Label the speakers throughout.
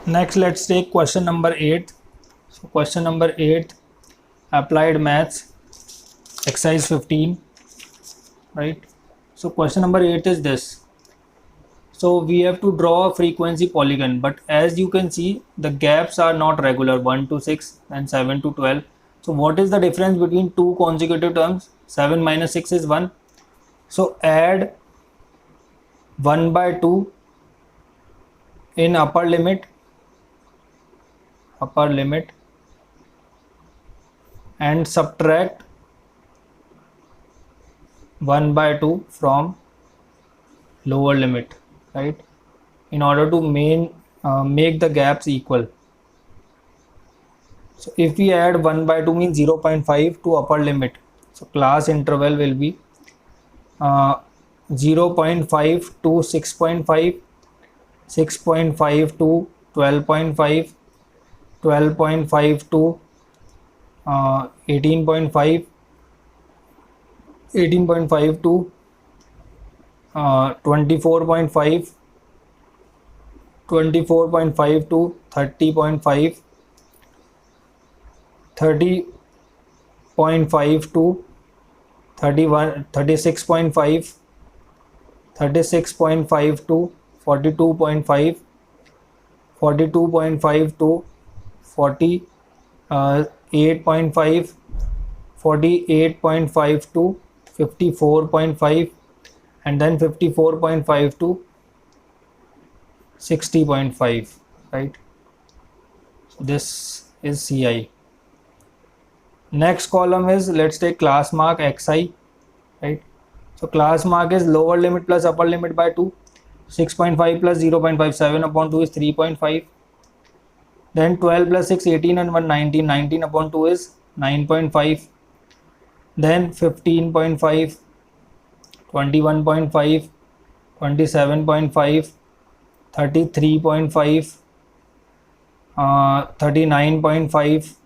Speaker 1: Next, let's take question number 8. So question number 8, applied maths, exercise 15, right? So question number 8 is this. So we have to draw a frequency polygon, but as you can see, the gaps are not regular, 1 to 6 and 7 to 12. So what is the difference between two consecutive terms? 7 minus 6 is 1. So add 1 by 2 in upper limit, and subtract 1 by 2 from lower limit, right, in order to make the gaps equal. So if we add 1 by 2 means 0.5 to upper limit, so class interval will be 0.5 to 6.5, 6.5 to 12.5, 12.5 to 18.5, 18.5 to 24.5, 24.5 to 30.5, 30.5 to 31, 36.5, 36.5 to 42.5, 42.5 to 48.5, 48.5 to 54.5, and then 54.5 to 60.5, right? So this is CI. Next column is, let's take class mark xi, right? So class mark is lower limit plus upper limit by 2, 6.5 plus 0.5, 7 upon 2 is 3.5, then 12 plus 6, 18 and 1, 19, 19 upon 2 is 9.5, then 15.5, 21.5, 27.5, 33.5, 39.5,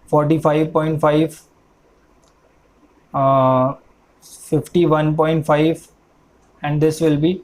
Speaker 1: 45.5, 51.5, and this will be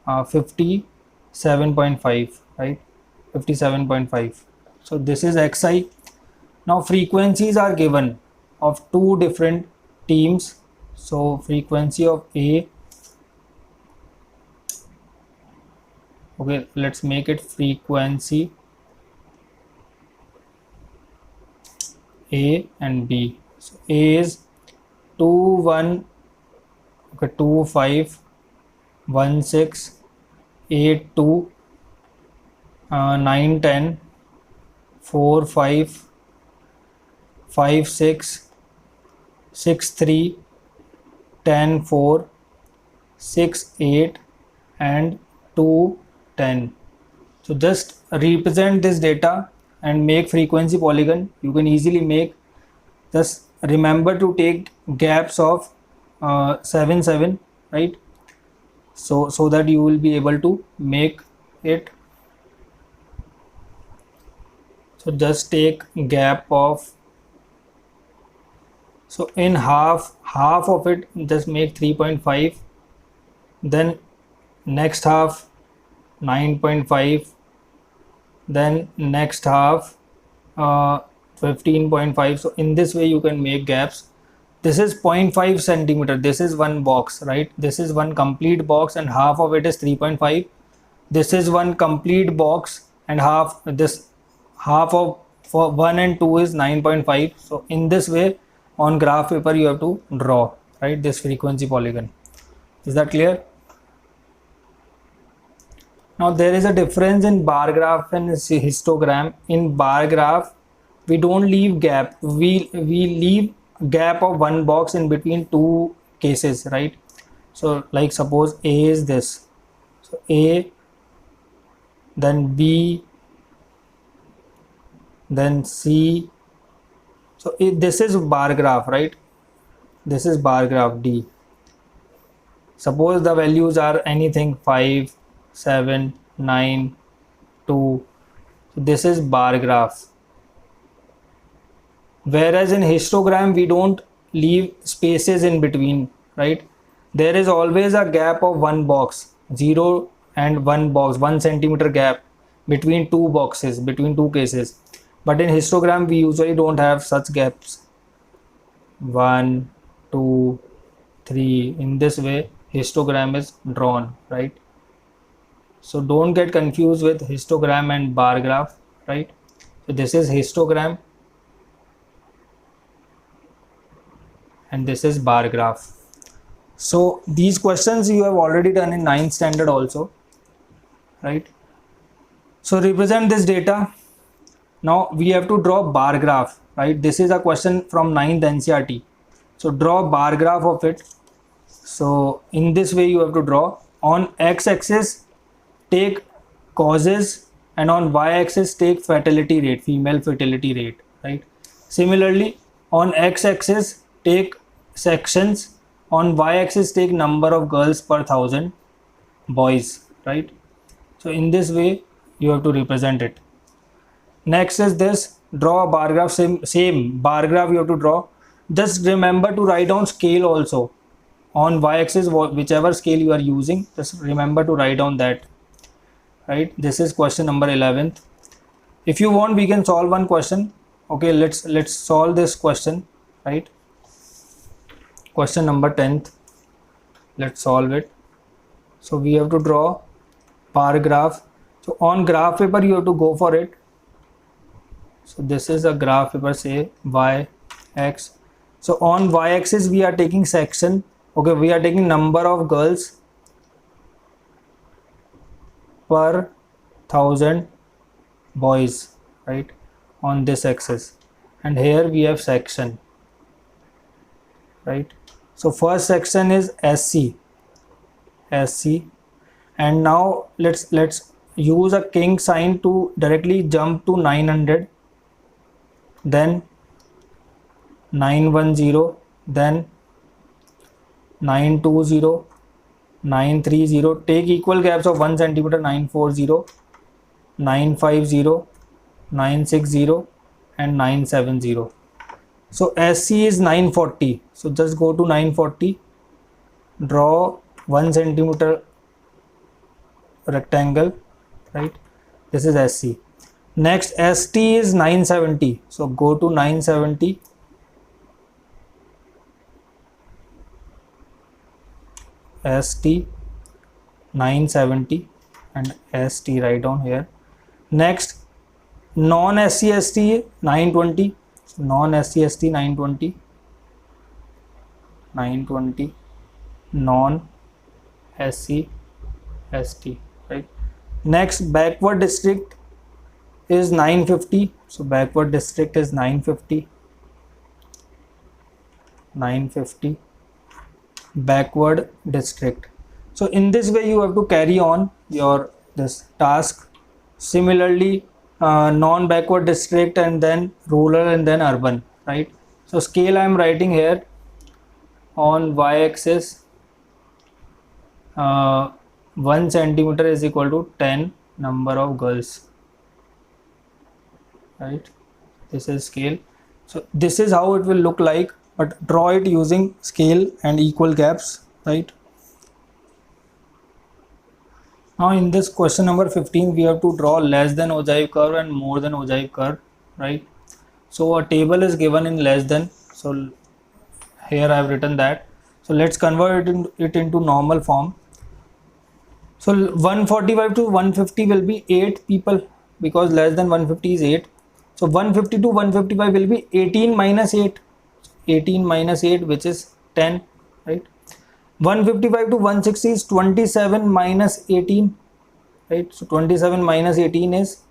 Speaker 1: 57.5, right? 57.5. So this is xi. Now frequencies are given of two different teams. So frequency of A, okay, let's make it frequency A and B. So A is 2 1, okay, 2 5, 1 6, 8 2, 9 10, 4 5, 5 6, 6 3, 10 4, 6 8, and 2 10. So just represent this data and make frequency polygon. You can easily make, just remember to take gaps of 7 7, right? So that you will be able to make it. So just take gap of, so in half of it just make 3.5, then next half 9.5, then next half 15.5. so in this way you can make gaps. This is 0.5 centimeter, this is one box, right? This is one complete box and half of it is 3.5. This is one complete box and half, this half of for 1 and 2 is 9.5. so in this way on graph paper you have to draw, right, this frequency polygon. Is that clear? Now there is a difference in bar graph and histogram. In bar graph we don't leave gap, we leave gap of one box in between two cases, right? So like suppose A is this, so A, then B, then C. So this is bar graph, right? This is bar graph D. Suppose the values are anything 5, 7, 9, 2. So this is bar graph. Whereas in histogram we don't leave spaces in between, right? There is always a gap of one box, 0 and 1 box, 1 centimeter gap. between two boxes, between two cases. But in histogram we usually don't have such gaps. 1, 2, 3. In this way histogram is drawn, right? So don't get confused with histogram and bar graph, right? So this is histogram and this is bar graph. So these questions you have already done in 9th standard also, right? So represent this data. Now we have to draw bar graph, right? This is a question from 9th NCERT. So draw bar graph of it. So in this way you have to draw. On x-axis take causes and on y-axis take fertility rate, female fertility rate, right? Similarly on x-axis take sections, on y-axis take number of girls per 1000 boys, right? So in this way you have to represent it. Next is this, draw a bar graph. Same bar graph you have to draw. Just remember to write down scale also. On y-axis, whichever scale you are using, just remember to write down that, right? This is question number 11th. If you want, we can solve one question. Okay, let's solve this question, right? Question number 10th. Let's solve it. So we have to draw bar graph. So on graph paper you have to go for it. So this is a graph paper, say y, x. So on y-axis we are taking section. Okay, we are taking number of girls per 1000 boys, right? On this axis, and here we have section, right? So first section is SC, and now let's use a king sign to directly jump to 900, then 910, then 920, 930. Take equal gaps of 1 centimeter. 940, 950, 960 and 970. So SC is 940. So just go to 940, draw 1 centimeter rectangle, right? This is SC. Next ST is 970. So go to 970, ST 970 and ST write down here. Next non-SC/ST 920. Non-SC/ST 920, non-SC/ST, right? Next backward district is 950. So backward district is 950, backward district. So in this way you have to carry on your this task. Similarly non-backward district and then rural and then urban, right? So scale I am writing here. On y-axis 1 centimeter is equal to 10 number of girls, right? This is scale. So this is how it will look like, but draw it using scale and equal gaps, right? Now in this question number 15 we have to draw less than ogive curve and more than ogive curve, right? So a table is given in less than, so here I have written that. So let's convert it into normal form. So 145 to 150 will be 8 people, because less than 150 is 8. So 150 to 155 will be 18 minus 8, 18 minus 8 which is 10, right? 155 to 160 is 27 minus 18, right? So 27 minus 18 is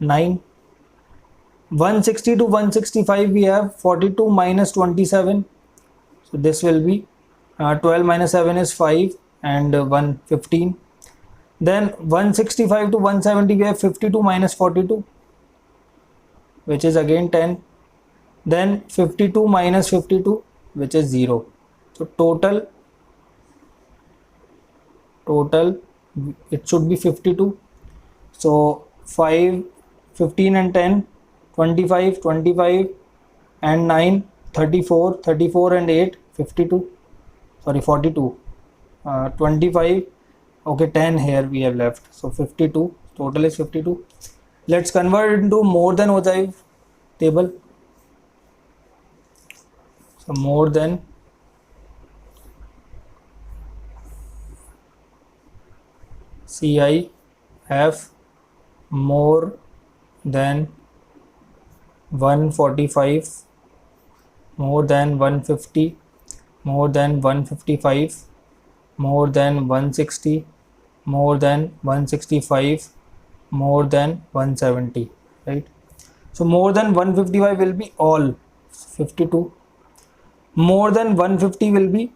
Speaker 1: 9. 160 to 165 we have 42 minus 27. So this will be 12 minus 7 is 5 and 115. Then 165 to 170 we have 52 minus 42, which is again 10. Then 52 minus 52, which is 0. So total it should be 52. So 5, 15 and 10, 25, 25 and 9, 34, 34 and 8, 52, sorry 42, 25, okay 10 here we have left, so 52, total is 52. Let's convert it into more than Ogive table. So more than CIF more than 145, more than 150, more than 155, more than 160, more than 165, more than 170, right? So more than 155 will be all 52. More than 150 will be,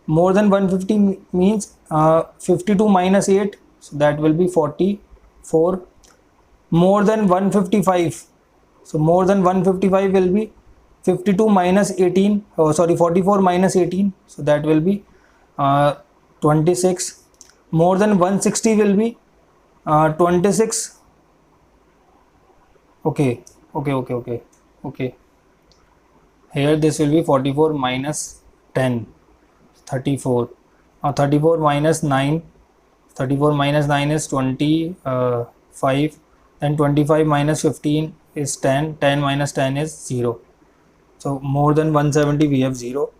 Speaker 1: more than 150 means 52 minus 8, so that will be 44. More than 155, so more than 155 will be 52 minus 18, 44 minus 18, so that will be 26. More than 160 will be 26. Okay. Here this will be 44 minus 10, 34. 34 minus 9, 34 minus 9 is 25. Then 25 minus 15 is 10, 10 minus 10 is 0. So more than 170 we have 0.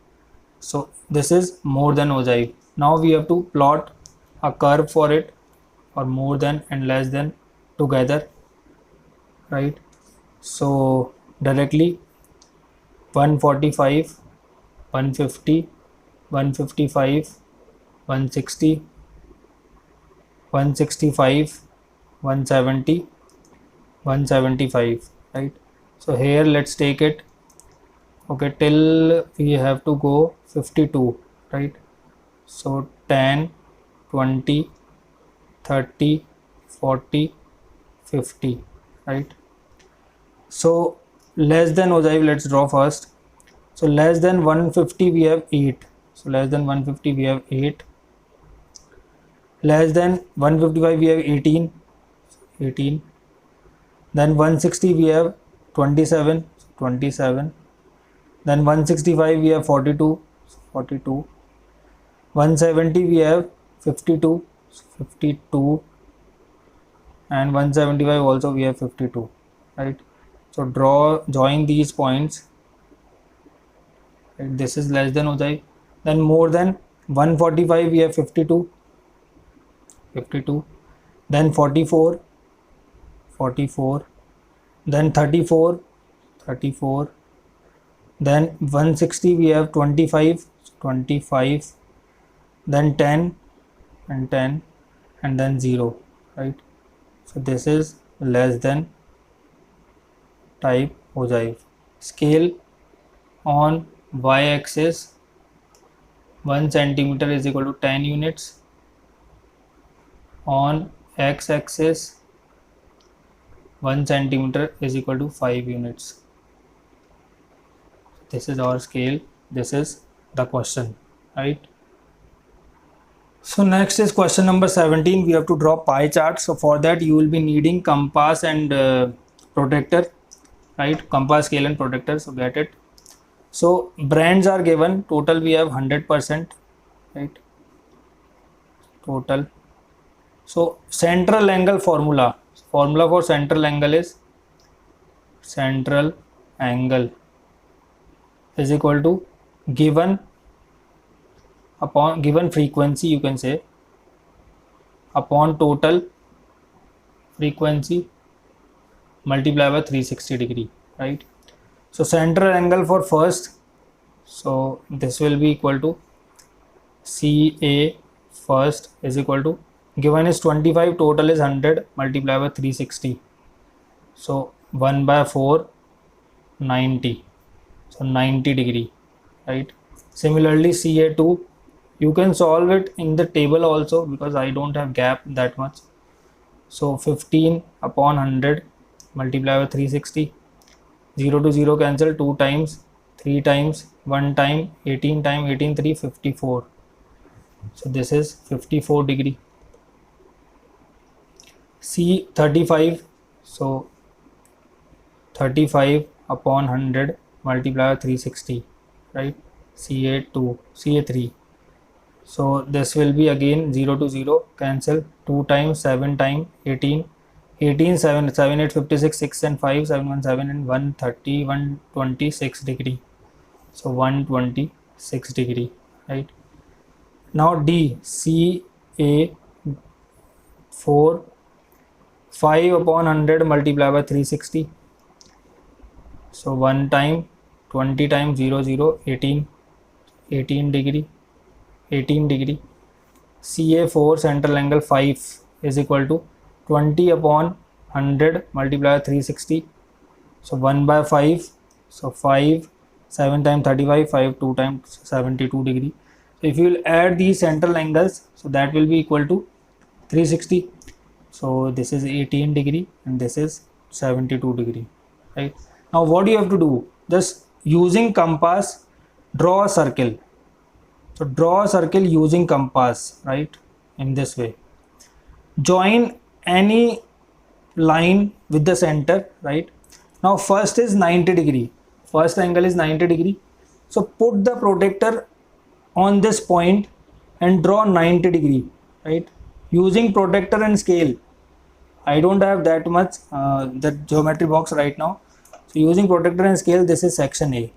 Speaker 1: So this is more than Ogive. Now we have to plot a curve for it, for more than and less than together, right? So directly 145, 150, 155, 160, 165, 170, 175, right? So here let's take it, okay, till we have to go 52, right? So 10, 20, 30, 40, 50, right? So less than Ogive, let's draw first. So less than 150 we have 8. So less than 150 we have 8. Less than 155 we have 18. 18. Then 160 we have 27. 27. Then 165 we have 42. 42. 170 we have 52. 52. And 175 also we have 52, right? So join these points, right? This is less than Ogive. Then more than 145 we have 52, 52. Then 44, 44. Then 34, 34. Then 160 we have 25, 25. Then 10 and 10, and then 0, right? So this is less than type Ogive. Scale on y-axis 1 centimeter is equal to 10 units. On x-axis 1 centimeter is equal to 5 units. This is our scale. This is the question, right? So next is question number 17. We have to draw pie chart. So for that you will be needing compass and protractor, right? Compass, scale and protractor. So get it. So brands are given. Total we have 100%, right? Total. So central angle formula. Formula for central angle is central angle is equal to given upon given frequency, you can say, upon total frequency multiply by 360 degree, right? So central angle for first, so this will be equal to CA first is equal to, given is 25, total is 100, multiply by 360, so 1 by 4, 90, so 90 degree, right? Similarly CA2, you can solve it in the table also because I don't have gap that much. So 15 upon 100 multiply by 360, 0 to 0 cancel, 2 times, 3 times, 1 time, 18 time, 18, 3, 54. So this is 54 degree. C35, so 35 upon 100 multiply by 360, right? CA2, CA3. So this will be again 0 to 0 cancel, 2 times 7 times 18, 18 7 7 8 56, 6 and 5 7 1 7 and 130 126 degree. So 126 degree, right? Now D, C A 4 5 upon 100 multiplied by 360. So 1 time 20 times 0 0 18 18 degree 18 degree. CA 4 central angle 5 is equal to 20 upon 100 multiplied by 360. So 1 by 5. So 5 7 times 35, 5 2 times 72 degree. So if you will add these central angles, so that will be equal to 360. So this is 18 degree and this is 72 degree, right? Now what do you have to do? Just using compass, draw a circle. So draw a circle using compass, right? In this way. Join any line with the center, right? Now first is 90 degree. First angle is 90 degree. So put the protractor on this point and draw 90 degree, right? Using protractor and scale. I don't have that much the geometry box right now. So using protractor and scale, this is section A.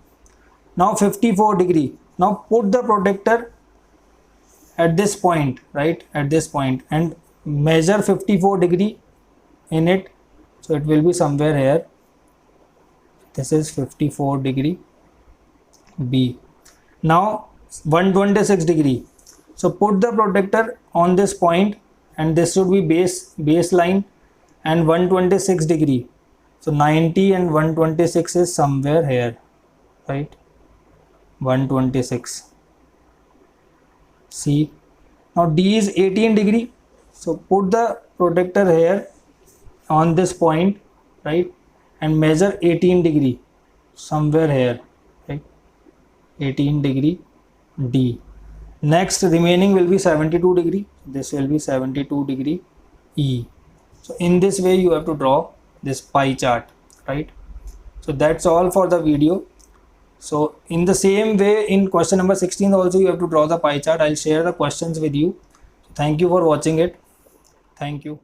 Speaker 1: Now 54 degree. Now put the protractor at this point, right? At this point and measure 54 degree in it. So it will be somewhere here. This is 54 degree B. Now 126 degree. So put the protractor on this point and this should be baseline and 126 degree. So 90 and 126 is somewhere here, right? 126. See, now D is 18 degree. So put the protractor here on this point, right? And measure 18 degree somewhere here, right? 18 degree D. Next remaining will be 72 degree. This will be 72 degree E. So in this way you have to draw this pie chart, right? So that's all for the video. So in the same way in question number 16 also you have to draw the pie chart. I'll share the questions with you. Thank you for watching it. Thank you.